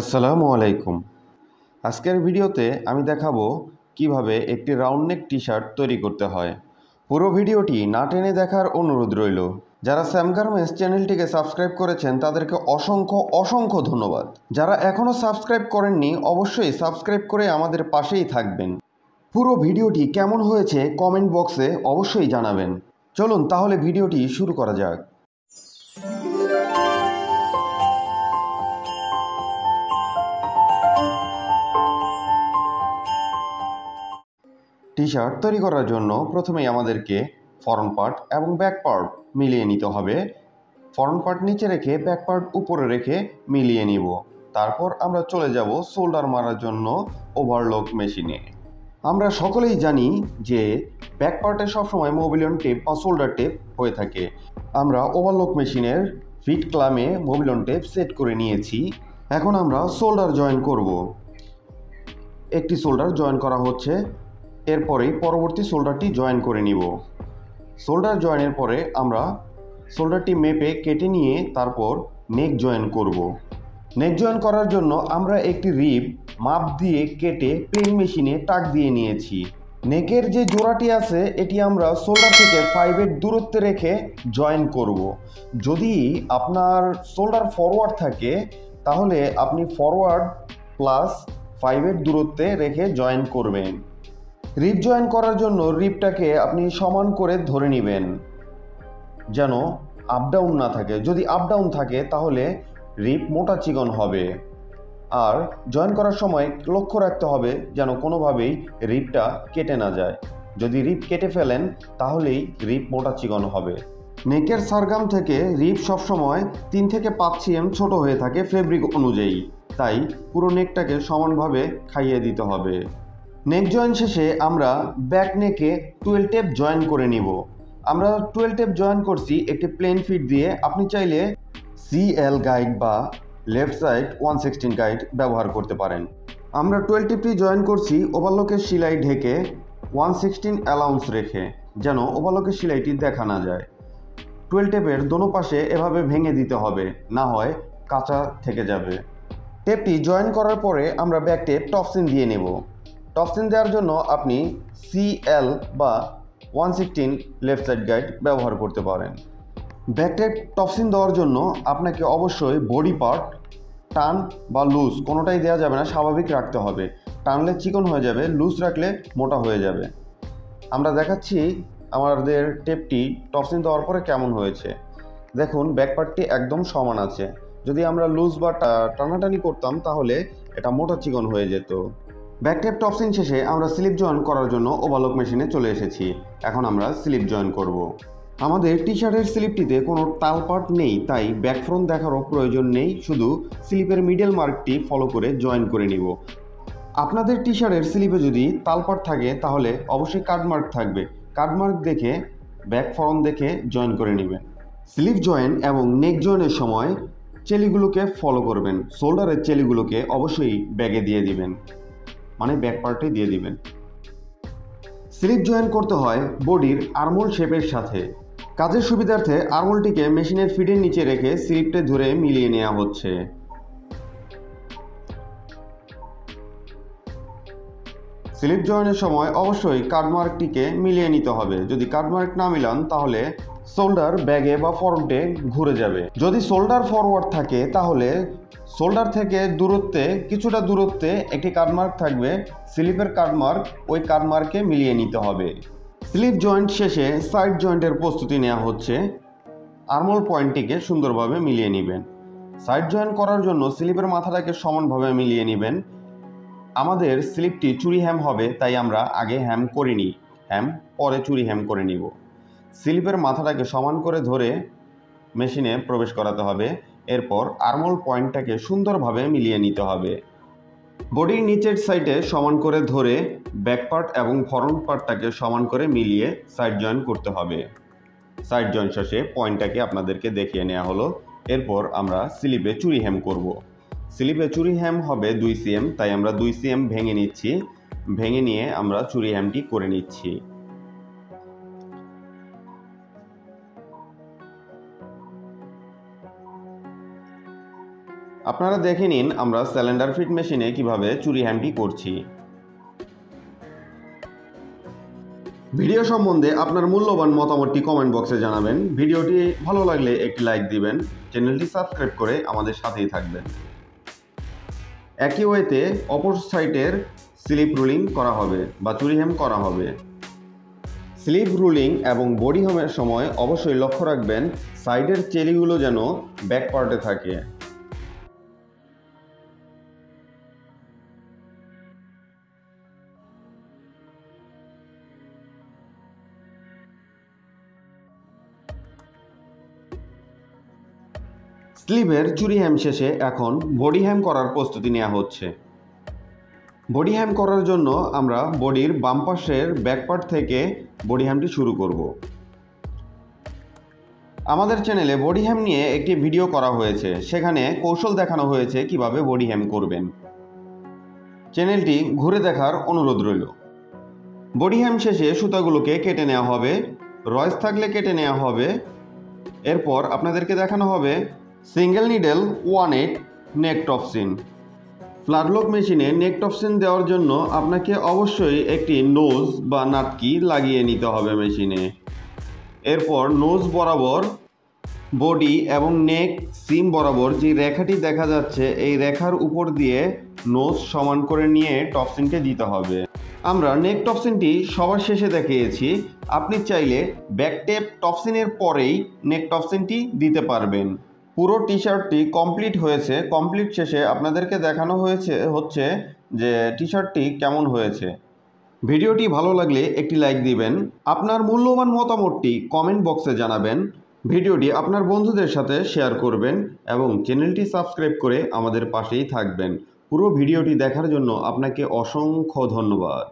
আসসালামু আলাইকুম। আজকের ভিডিওতে আমি দেখাবো কিভাবে একটি রাউন্ড নেক টি শার্ট তৈরি করতে হয়। পুরো ভিডিওটি না টেনে দেখার অনুরোধ রইল। যারা স্যাম গার্মেন্টস চ্যানেলটিকে সাবস্ক্রাইব করেছেন তাদেরকে অসংখ্য অসংখ্য ধন্যবাদ। যারা এখনও সাবস্ক্রাইব করেননি অবশ্যই সাবস্ক্রাইব করে আমাদের পাশেই থাকবেন। পুরো ভিডিওটি কেমন হয়েছে কমেন্ট বক্সে অবশ্যই জানাবেন। চলুন তাহলে ভিডিওটি শুরু করা যাক। টি শার্ট তৈরি করার জন্য প্রথমেই আমাদেরকে ফ্রন্ট পার্ট এবং ব্যাক পার্ট মিলিয়ে নিতে হবে। ফ্রন্ট পার্ট নিচে রেখে ব্যাক পার্ট উপরে রেখে মিলিয়ে নিব। তারপর আমরা চলে যাব শোল্ডার মারার জন্য ওভারলক মেশিনে। আমরা সকলেই জানি যে ব্যাক পার্টে সবসময় মোবিলন টেপ বা শোল্ডার টেপ হয়ে থাকে। আমরা ওভারলক মেশিনের ফিট ক্লামে মোবিলন টেপ সেট করে নিয়েছি। এখন আমরা শোল্ডার জয়েন করব। একটি শোল্ডার জয়েন করা হচ্ছে, এরপরেই পরবর্তী শোল্ডারটি জয়েন করে নিব। শোল্ডার জয়েনের পরে আমরা শোল্ডারটি মেপে কেটে নিয়ে তারপর নেক জয়েন করব। নেক জয়েন করার জন্য আমরা একটি রিব মাপ দিয়ে কেটে প্লেন মেশিনে টাক দিয়ে নিয়েছি। নেকের যে জোড়াটি আছে এটি আমরা শোল্ডার থেকে 5 দূরত্বে রেখে জয়েন করব। যদি আপনার শোল্ডার ফরওয়ার্ড থাকে তাহলে আপনি ফরওয়ার্ড প্লাস 5 দূরত্বে রেখে জয়েন করবেন। রিপ জয়েন করার জন্য রিপটাকে আপনি সমান করে ধরে নেবেন যেন আপ ডাউন না থাকে। যদি আপ ডাউন থাকে তাহলে রিপ মোটা চিকন হবে। আর জয়েন করার সময় লক্ষ্য রাখতে হবে যেন কোনোভাবেই রিপটা কেটে না যায়। যদি রিপ কেটে ফেলেন তাহলেই রিপ মোটা চিকন হবে। নেকের সারগাম থেকে রিপ সবসময় 3 থেকে 5 cm ছোট হয়ে থাকে ফেব্রিক অনুযায়ী, তাই পুরো নেকটাকে সমানভাবে খাইয়ে দিতে হবে। নেক জয়েন শেষে আমরা ব্যাক নেকে 12 টেপ জয়েন করে নিব। আমরা 12 টেপ জয়েন করছি একটি প্লেন ফিট দিয়ে। আপনি চাইলে CL গাইড বা লেফট সাইড 116 গাইড ব্যবহার করতে পারেন। আমরা 12 টেপটি জয়েন করছি ওভারলকের সেলাই ঢেকে 116 অ্যালাউন্স রেখে, যেন ওভারলকের সেলাইটি দেখা না যায়। 12 টেপের দোনো পাশে এভাবে ভেঙে দিতে হবে, না হয় কাঁচা থেকে যাবে। টেপটি জয়েন করার পরে আমরা ব্যাক টেপ টপসিন দিয়ে নেব। টপসিন দেওয়ার জন্য আপনি CL বা 116 লেফট সাইড গাইড ব্যবহার করতে পারেন। ব্যাক টেপ টপসিন দেওয়ার জন্য আপনাকে অবশ্যই বডি পার্ট টান বা লুজ কোনোটাই দেওয়া যাবে না, স্বাভাবিক রাখতে হবে। টানলে চিকন হয়ে যাবে, লুজ রাখলে মোটা হয়ে যাবে। আমরা দেখাচ্ছি আমাদের টেপটি টপসিন দেওয়ার পরে কেমন হয়েছে। দেখুন ব্যাক পার্টটি একদম সমান আছে। যদি আমরা লুজ বা টানাটানি করতাম তাহলে এটা মোটা চিকন হয়ে যেত। ব্যাক টেপ টপসিন শেষে আমরা স্লিপ জয়েন করার জন্য ওভারলক মেশিনে চলে এসেছি। এখন আমরা স্লিপ জয়েন করব। আমাদের টি শার্টের স্লিপটিতে কোনো টাল পার্ট নেই, তাই ব্যাক ফ্রন্ট দেখারও প্রয়োজন নেই, শুধু স্লিপের মিডল মার্কটি ফলো করে জয়েন করে নিব। আপনাদের টি শার্টের স্লিপে যদি তাল পার্ট থাকে তাহলে অবশ্যই কাট মার্ক থাকবে। কাট মার্ক দেখে ব্যাক ফ্রন্ট দেখে জয়েন করে নেবেন। স্লিপ জয়েন এবং নেক জয়েনের সময় চেলিগুলোকে ফলো করবেন। শোল্ডারের চেলিগুলোকে অবশ্যই ব্যাগে দিয়ে দিবেন, মানে ব্যাক পার্টে দিয়ে দিবেন। স্লিপ জয়েন করতে হয় বডির আর্মোল শেপের সাথে। কাজের সুবিধার্থে আর্মোলটিকে মেশিনের ফিটের নিচে রেখে স্লিপটে ধরে মিলিয়ে নেওয়া হচ্ছে। স্লিপ জয়েনের সময় অবশ্যই কাটমার্কটিকে মিলিয়ে নিতে হবে। যদি কাটমার্ক না মিলান তাহলে শোল্ডার ব্যাগে বা ফ্রন্টে ঘুরে যাবে। যদি শোল্ডার ফরওয়ার্ড থাকে তাহলে শোল্ডার থেকে কিছুটা দূরত্বে একটি কাটমার্ক থাকবে, স্লিপের কাটমার্ক, ওই কাটমার্কে মিলিয়ে নিতে হবে। স্লিপ জয়েন্ট শেষে সাইড জয়েন্টের প্রস্তুতি নেওয়া হচ্ছে। আর্মোল পয়েন্টটিকে সুন্দরভাবে মিলিয়ে নেবেন। সাইড জয়েন্ট করার জন্য স্লিপের মাথাটাকে সমানভাবে মিলিয়ে নেবেন। আমাদের স্লিপটি চুরি হ্যাম হবে, তাই আমরা আগে হ্যাম করিনি, হ্যাম পরে চুরি হ্যাম করে নিব। স্লিপের মাথাটাকে সমান করে ধরে মেশিনে প্রবেশ করাতে হবে। এরপর আর্মোল পয়েন্টটাকে সুন্দরভাবে মিলিয়ে নিতে হবে। বডির নিচের সাইডে সমান করে ধরে ব্যাক পার্ট এবং ফ্রন্ট পার্টটাকে সমান করে মিলিয়ে সাইড জয়েন করতে হবে। সাইড জয়েন শেষে পয়েন্টটাকে আপনাদেরকে দেখিয়ে নেওয়া হলো। এরপর আমরা স্লিপে চুরি হ্যাম করব। স্লিপে চুরি হ্যাম হবে 2 cm, তাই আমরা 2 cm ভেঙে নিচ্ছি। ভেঙে নিয়ে আমরা চুরি হ্যামটি করে নিচ্ছি। আপনারা দেখে নিন আমরা সিলিন্ডার ফিট মেশিনে কিভাবে চুরি হ্যামটি করছি। ভিডিও সম্বন্ধে আপনার মূল্যবান মতামতটি কমেন্ট বক্সে জানাবেন। ভিডিওটি ভালো লাগলে একটি লাইক দিবেন, চ্যানেলটি সাবস্ক্রাইব করে আমাদের সাথেই থাকবেন। একই ওয়েতে অপর সাইডের স্লিপ রুলিং করা হবে বা চুরি হ্যাম করা হবে। স্লিপ রুলিং এবং বডি হ্যামের সময় অবশ্যই লক্ষ্য রাখবেন সাইডের চেলিগুলো যেন ব্যাক পার্টে থাকে। স্লিভের চুরি হ্যাম শেষে এখন বডি হ্যাম করার প্রস্তুতি নেওয়া হচ্ছে। বডি হ্যাম করার জন্য আমরা বডির বাম পাশের ব্যাক পার্ট থেকে বডি হ্যামটি শুরু করব। আমাদের চ্যানেলে বডি হ্যাম নিয়ে একটি ভিডিও করা হয়েছে, সেখানে কৌশল দেখানো হয়েছে কিভাবে বডি হ্যাম করবেন। চ্যানেলটি ঘুরে দেখার অনুরোধ রইল। বডি হ্যাম শেষে সুতাগুলোকে কেটে নেওয়া হবে, রয়েস থাকলে কেটে নেওয়া হবে। এরপর আপনাদেরকে দেখানো হবে সিঙ্গেল নিডেল 1/8 নেক টপসিন। ফ্ল্যাটলক মেশিনে নেক টপসিন দেওয়ার জন্য আপনাকে অবশ্যই একটি নোজ বা নাটকি লাগিয়ে নিতে হবে মেশিনে। এরপর নোজ বরাবর বডি এবং নেক সিম বরাবর যে রেখাটি দেখা যাচ্ছে এই রেখার উপর দিয়ে নোজ সমান করে নিয়ে টপসিনকে দিতে হবে। আমরা নেক টপসিনটি সবার শেষে দেখিয়েছি, আপনি চাইলে ব্যাক টেপ টপসিনের পরেই নেক টপসিনটি দিতে পারবেন। পুরো টি শার্টটি কমপ্লিট হয়েছে। কমপ্লিট শেষে আপনাদেরকে দেখানো হচ্ছে যে টি শার্টটি কেমন হয়েছে। ভিডিওটি ভালো লাগলে একটি লাইক দিবেন, আপনার মূল্যবান মতামতটি কমেন্ট বক্সে জানাবেন, ভিডিওটি আপনার বন্ধুদের সাথে শেয়ার করবেন এবং চ্যানেলটি সাবস্ক্রাইব করে আমাদের পাশেই থাকবেন। পুরো ভিডিওটি দেখার জন্য আপনাকে অসংখ্য ধন্যবাদ।